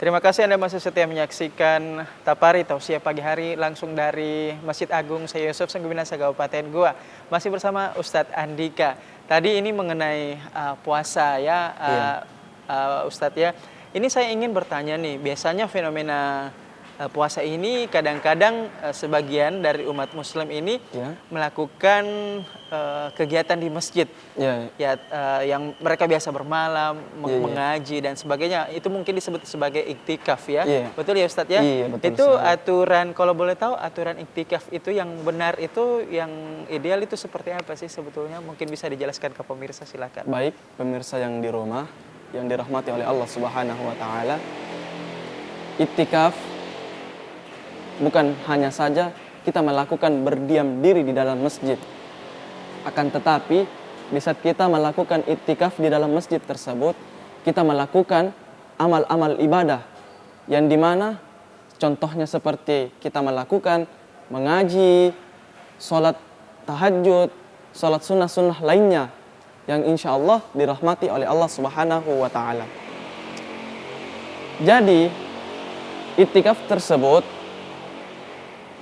Terima kasih Anda masih setia menyaksikan Tapari Tausiah Pagi Hari langsung dari Masjid Agung Syekh Yusuf Sangguminasa Kabupaten Goa. Masih bersama Ustadz Andika. Tadi ini mengenai puasa ya, Ustadz ya. Ini saya ingin bertanya nih, biasanya fenomena puasa ini kadang-kadang sebagian dari umat Muslim ini melakukan kegiatan di masjid, yang mereka biasa bermalam, mengaji dan sebagainya. Itu mungkin disebut sebagai iktikaf ya, betul ya Ustadz ya? Itu aturan, kalau boleh tahu aturan iktikaf itu yang benar itu, yang ideal itu seperti apa sih sebetulnya? Mungkin bisa dijelaskan ke pemirsa, silakan. Baik, pemirsa yang di rumah, yang dirahmati oleh Allah Subhanahu wa Ta'ala, iktikaf bukan hanya saja kita melakukan berdiam diri di dalam masjid. Akan tetapi, di saat kita melakukan iktikaf di dalam masjid tersebut, kita melakukan amal-amal ibadah. Yang dimana contohnya seperti kita melakukan mengaji, sholat tahajud, sholat sunnah-sunnah lainnya. Yang insya Allah dirahmati oleh Allah Subhanahu wa Ta'ala. Jadi, iktikaf tersebut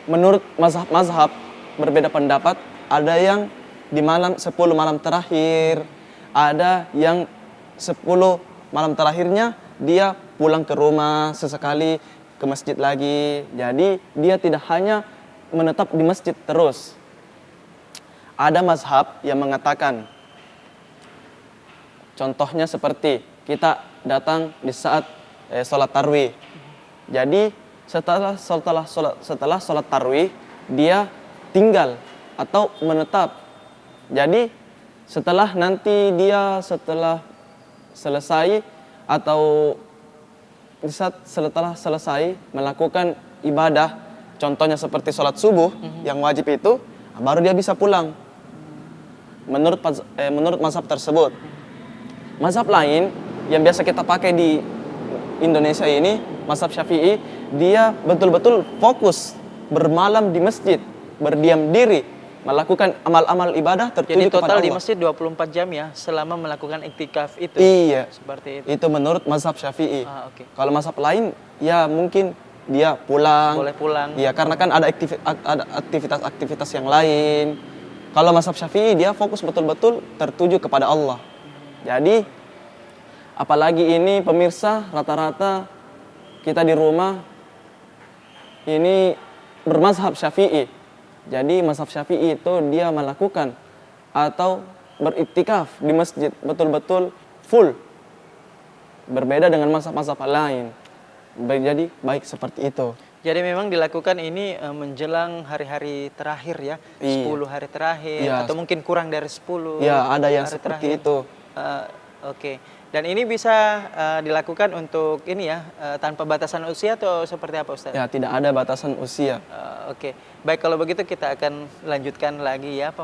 menurut mazhab berbeda pendapat. Ada yang di malam 10 malam terakhir, ada yang 10 malam terakhirnya dia pulang ke rumah sesekali ke masjid lagi. Jadi dia tidak hanya menetap di masjid terus. Ada mazhab yang mengatakan, contohnya seperti kita datang di saat sholat tarwih. Jadi setelah sholat tarwih, dia tinggal atau menetap. Jadi setelah selesai atau setelah selesai melakukan ibadah, contohnya seperti sholat subuh yang wajib itu, baru dia bisa pulang. Menurut mazhab tersebut. Mazhab lain yang biasa kita pakai di Indonesia ini, mazhab Syafi'i, dia betul-betul fokus bermalam di masjid, berdiam diri, melakukan amal-amal ibadah tertuju kepada Allah. Jadi total di masjid 24 jam ya, selama melakukan iktikaf itu? Iya, seperti itu. Itu menurut mazhab Syafi'i. Okay. Kalau mazhab lain, ya mungkin dia pulang. Boleh pulang. Iya, karena kan ada aktivitas-aktivitas yang lain. Kalau mazhab Syafi'i, dia fokus betul-betul tertuju kepada Allah. Jadi, apalagi ini pemirsa, rata-rata kita di rumah ini bermazhab Syafi'i. Jadi mazhab Syafi'i itu dia melakukan atau beriktikaf di masjid betul-betul full. Berbeda dengan mazhab-mazhab lain. Jadi baik seperti itu. Jadi memang dilakukan ini menjelang hari-hari terakhir ya, 10 hari terakhir, atau mungkin kurang dari 10. Ya, ada yang seperti terakhir. Itu. Oke. Dan ini bisa dilakukan untuk ini ya, tanpa batasan usia atau seperti apa Ustaz? Ya, tidak ada batasan usia. Oke. Baik, kalau begitu kita akan lanjutkan lagi ya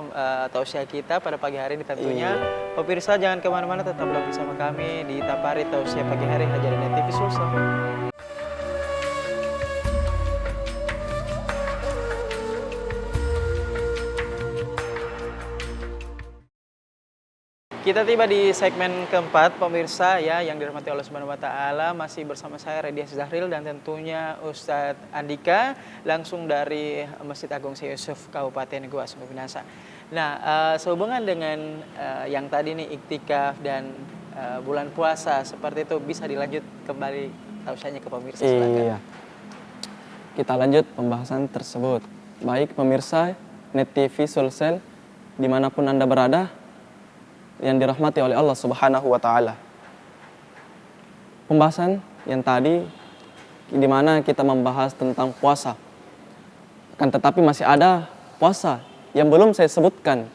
tausiah kita pada pagi hari ini tentunya. Pemirsa jangan kemana-mana, tetaplah bersama kami di Tapari Tausiah Pagi Hari Hajarin TV Sulsel. Kita tiba di segmen keempat, pemirsa ya, yang dirahmati Allah Subhanahu wa Ta'ala. Masih bersama saya Radiah Zahril dan tentunya Ustadz Andika langsung dari Masjid Agung Syekh Yusuf Kabupaten Goa Sangguminasa. Nah, sehubungan dengan yang tadi nih iktikaf dan bulan puasa seperti itu, bisa dilanjut kembali tausiahnya ke pemirsa, silakan. Iya. Kita lanjut pembahasan tersebut. Baik pemirsa Net TV Sulsel dimanapun Anda berada, yang dirahmati oleh Allah Subhanahu wa Ta'ala. Pembahasan yang tadi di mana kita membahas tentang puasa. Akan tetapi masih ada puasa yang belum saya sebutkan,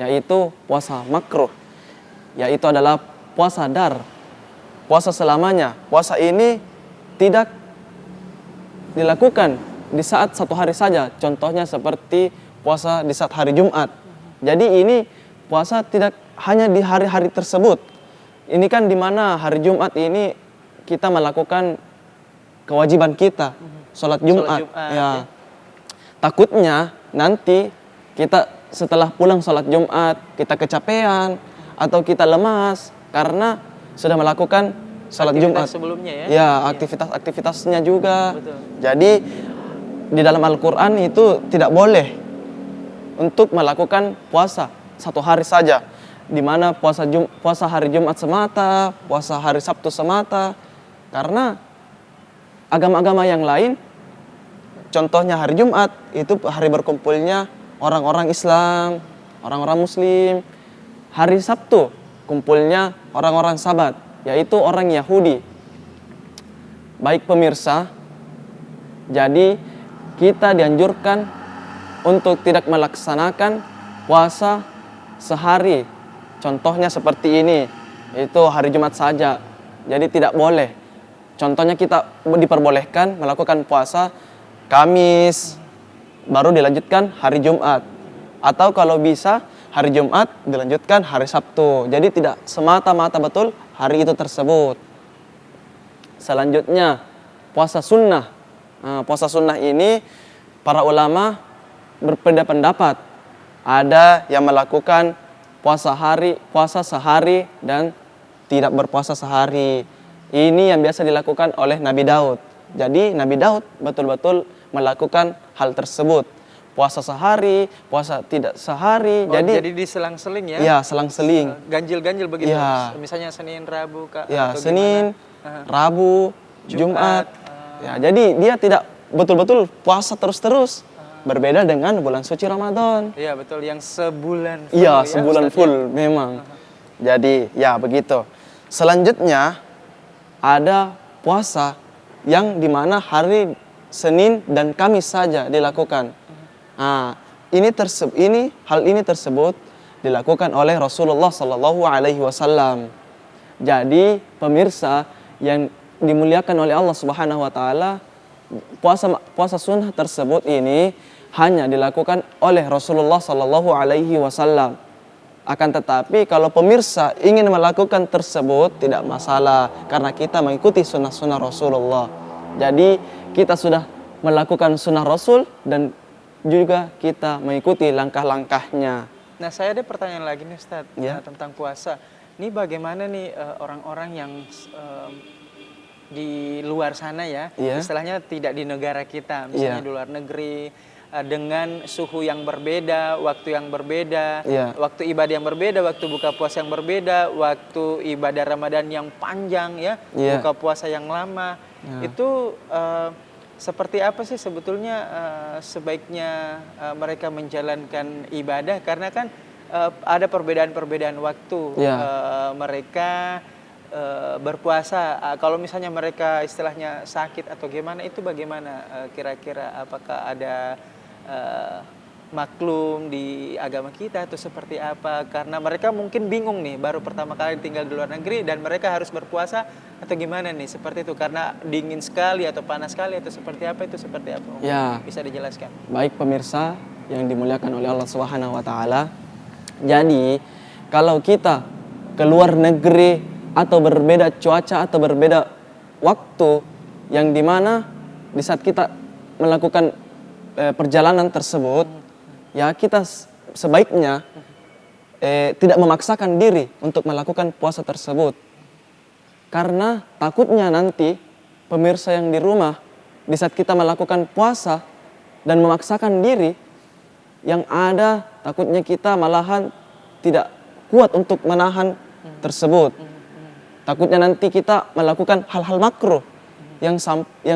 yaitu puasa makruh. Yaitu adalah puasa dar, puasa selamanya. Puasa ini tidak dilakukan di saat satu hari saja. Contohnya seperti puasa di saat hari Jumat. Jadi ini puasa tidak hanya di hari-hari tersebut. Ini kan di mana hari Jumat ini kita melakukan kewajiban kita, sholat Jumat. Ya. Takutnya nanti kita setelah pulang sholat Jumat, kita kecapean atau kita lemas karena sudah melakukan salat Aktivitas Jumat. sebelumnya ya? Ya, aktivitas-aktivitasnya juga. Betul. Jadi di dalam Al-Quran itu tidak boleh untuk melakukan puasa satu hari saja, di mana puasa hari Jumat semata, puasa hari Sabtu semata, karena agama-agama yang lain, contohnya hari Jumat itu hari berkumpulnya orang-orang Islam, orang-orang Muslim. Hari Sabtu kumpulnya orang-orang Sabat, yaitu orang Yahudi. Baik pemirsa, jadi kita dianjurkan untuk tidak melaksanakan puasa sehari. Contohnya seperti ini, itu hari Jumat saja. Jadi tidak boleh. Contohnya kita diperbolehkan melakukan puasa Kamis, baru dilanjutkan hari Jumat. Atau kalau bisa hari Jumat dilanjutkan hari Sabtu. Jadi tidak semata-mata betul hari itu tersebut. Selanjutnya puasa sunnah. Nah, puasa sunnah ini para ulama berbeda pendapat. Ada yang melakukan puasa sehari dan tidak berpuasa sehari. Ini yang biasa dilakukan oleh Nabi Daud. Jadi Nabi Daud betul-betul melakukan hal tersebut. Puasa sehari, puasa tidak sehari. Oh, jadi diselang-seling ya? Ya, selang-seling. Ganjil-ganjil begitu. Ya. Misalnya Senin, Rabu, ya, atau Senin, Rabu, Jumat. Ya, jadi dia tidak betul-betul puasa terus-terus. Berbeda dengan bulan suci Ramadan. Iya, betul. Yang sebulan full. Iya, sebulan full memang. Jadi, ya begitu. Selanjutnya ada puasa yang dimana hari Senin dan Kamis saja dilakukan. Nah, hal ini tersebut dilakukan oleh Rasulullah Sallallahu Alaihi Wasallam. Jadi pemirsa yang dimuliakan oleh Allah Subhanahu Wa Taala, puasa sunnah tersebut ini hanya dilakukan oleh Rasulullah Sallallahu Alaihi Wasallam. Akan tetapi kalau pemirsa ingin melakukan tersebut tidak masalah, karena kita mengikuti sunnah-sunnah Rasulullah. Jadi kita sudah melakukan sunnah Rasul dan juga kita mengikuti langkah-langkahnya. Nah, saya ada pertanyaan lagi nih Ustadz, Ya. tentang puasa. Ini bagaimana nih orang-orang yang di luar sana ya, Ya. istilahnya tidak di negara kita, misalnya Ya. di luar negeri, dengan suhu yang berbeda, waktu yang berbeda, Ya. waktu ibadah yang berbeda, waktu buka puasa yang berbeda, waktu ibadah Ramadan yang panjang ya, Ya. buka puasa yang lama. Ya. Itu seperti apa sih sebetulnya sebaiknya mereka menjalankan ibadah, karena kan ada perbedaan-perbedaan waktu Ya. mereka berpuasa. Kalau misalnya mereka istilahnya sakit atau gimana, itu bagaimana kira-kira, apakah ada maklum di agama kita atau seperti apa? Karena mereka mungkin bingung nih, baru pertama kali tinggal di luar negeri dan mereka harus berpuasa atau gimana nih, seperti itu, karena dingin sekali atau panas sekali atau seperti apa, itu seperti apa? Ya. Bisa dijelaskan? Baik pemirsa yang dimuliakan oleh Allah Subhanahu Wa Taala. Jadi kalau kita keluar negeri atau berbeda cuaca atau berbeda waktu, yang dimana di saat kita melakukan perjalanan tersebut, ya kita sebaiknya tidak memaksakan diri untuk melakukan puasa tersebut. Karena takutnya nanti pemirsa yang di rumah, di saat kita melakukan puasa dan memaksakan diri, yang ada takutnya kita malahan tidak kuat untuk menahan tersebut. Takutnya nanti kita melakukan hal-hal makruh yang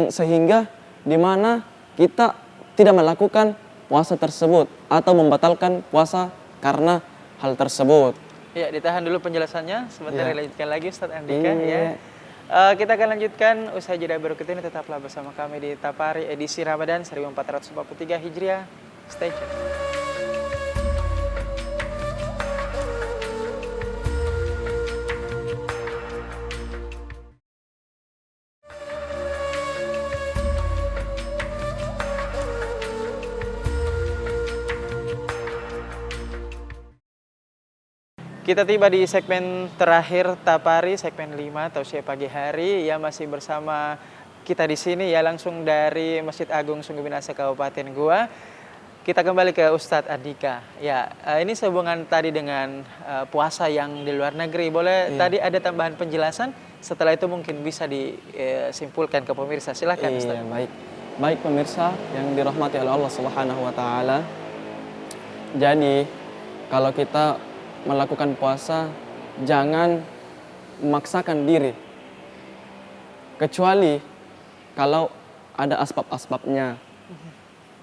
sehingga di mana kita tidak melakukan puasa tersebut atau membatalkan puasa karena hal tersebut. Ya, ditahan dulu penjelasannya, sebentar Ya. dilanjutkan lagi Ustadz Andika. Iya. Ya. Kita akan lanjutkan usai jeda berikut ini. Tetaplah bersama kami di Tapari edisi Ramadan 1443 Hijriah. Stay tune. Kita tiba di segmen terakhir Tapari, segmen 5 Tausiah Pagi Hari. Ya, masih bersama kita di sini ya, langsung dari Masjid Agung Sungguh Minasa Kabupaten Goa. Kita kembali ke Ustadz Andika. Ya, ini sehubungan tadi dengan puasa yang di luar negeri. Boleh tadi ada tambahan penjelasan setelah itu mungkin bisa disimpulkan ke pemirsa. Silakan Ustaz. Iya, baik. Baik pemirsa yang dirahmati oleh Allah Subhanahu wa taala. Jadi, kalau kita melakukan puasa jangan memaksakan diri. Kecuali kalau ada asbab-asbabnya.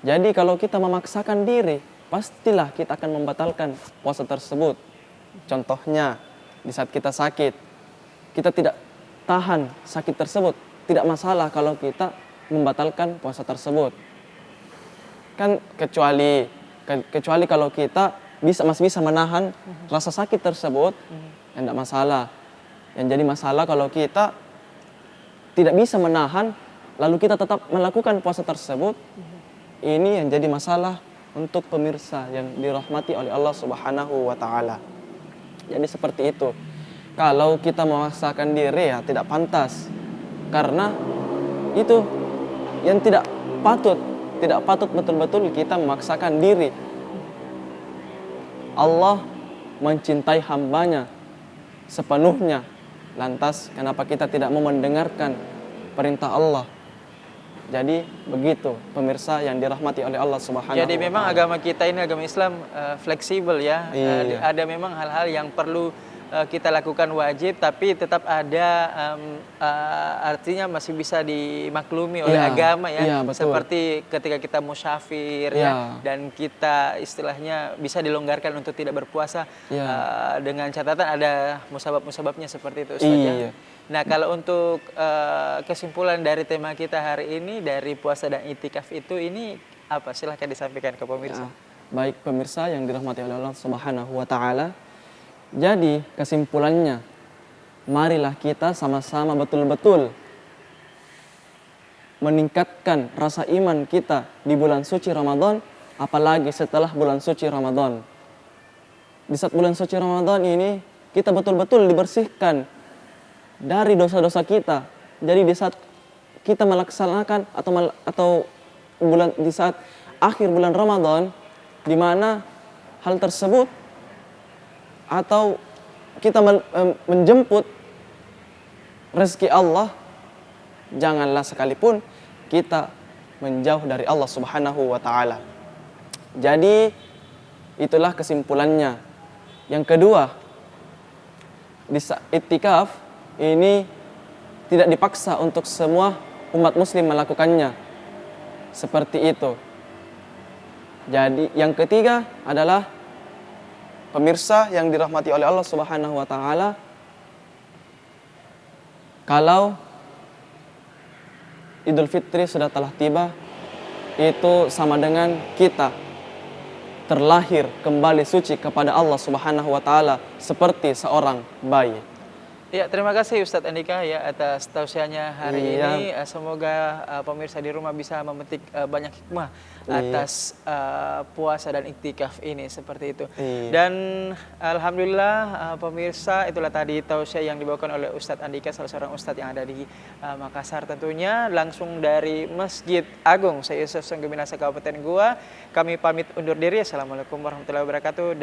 Jadi kalau kita memaksakan diri, pastilah kita akan membatalkan puasa tersebut. Contohnya, di saat kita sakit, kita tidak tahan sakit tersebut, tidak masalah kalau kita membatalkan puasa tersebut. Kan kecuali kalau kita masih bisa menahan rasa sakit tersebut, ya tidak masalah. Yang jadi masalah kalau kita tidak bisa menahan, lalu kita tetap melakukan puasa tersebut, ini yang jadi masalah untuk pemirsa yang dirahmati oleh Allah Subhanahu wa taala. Jadi seperti itu. Kalau kita memaksakan diri ya tidak pantas. Karena itu yang tidak patut betul-betul kita memaksakan diri. Allah mencintai hambanya sepenuhnya. Lantas kenapa kita tidak mau mendengarkan perintah Allah? Jadi begitu pemirsa yang dirahmati oleh Allah Subhanahu wa taala. Jadi memang agama kita ini agama Islam fleksibel ya. Iya. Ada memang hal-hal yang perlu kita lakukan wajib, tapi tetap ada artinya masih bisa dimaklumi oleh Iya, agama ya. iya, betul. Seperti ketika kita musyafir Iya. ya, dan kita istilahnya bisa dilonggarkan untuk tidak berpuasa, Iya. dengan catatan ada musabab-musababnya seperti itu Ustaz ya. Iya. Nah, kalau untuk kesimpulan dari tema kita hari ini dari puasa dan itikaf ini apa? Silahkan disampaikan ke pemirsa. Ya, baik pemirsa yang dirahmati oleh Allah Subhanahu wa taala. Jadi kesimpulannya, marilah kita sama-sama betul-betul meningkatkan rasa iman kita di bulan suci Ramadan, apalagi setelah bulan suci Ramadan. Di saat bulan suci Ramadan ini kita betul-betul dibersihkan dari dosa-dosa kita. Jadi di saat kita melaksanakan atau di saat akhir bulan Ramadan, di mana hal tersebut atau kita menjemput rezeki Allah, janganlah sekalipun kita menjauh dari Allah Subhanahu wa taala. Jadi itulah kesimpulannya. Yang kedua, di iktikaf ini tidak dipaksa untuk semua umat muslim melakukannya. Seperti itu. Jadi yang ketiga adalah pemirsa yang dirahmati oleh Allah Subhanahu wa taala, kalau Idul Fitri sudah telah tiba, itu sama dengan kita terlahir kembali suci kepada Allah Subhanahu wa taala seperti seorang bayi. Ya, terima kasih Ustadz Andika ya atas tausiahnya hari Iya. ini. Semoga pemirsa di rumah bisa memetik banyak hikmah atas puasa dan iktikaf ini seperti itu. Iya. Dan alhamdulillah pemirsa, itulah tadi tausiah yang dibawakan oleh Ustadz Andika, salah seorang ustadz yang ada di Makassar tentunya, langsung dari Masjid Agung Syekh Yusuf Sangguminasa Kabupaten Goa. Kami pamit undur diri. Assalamualaikum warahmatullahi wabarakatuh.